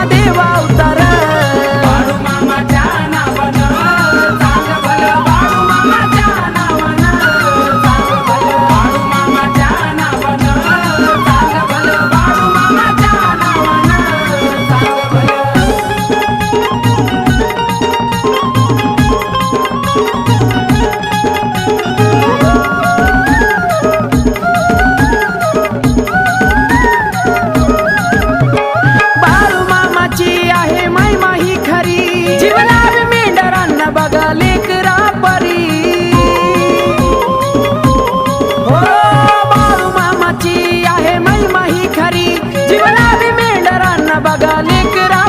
महादेव अवतार बाळू मामाच्या नावानं चांग भलं बाळू मामाच्या नावानं चांग भलं बाळू मामाच्या नावानं चांग भलं बाळू मामाच्या नावानं चांग भलं बाळू मामाची आहे महिमा ही खरी जीवनात मेंढरांना बघा लेकरा परी हो बाळू मामाची आहे महिमा ही खरी जीवनात मेंढरांना बघा लेकरा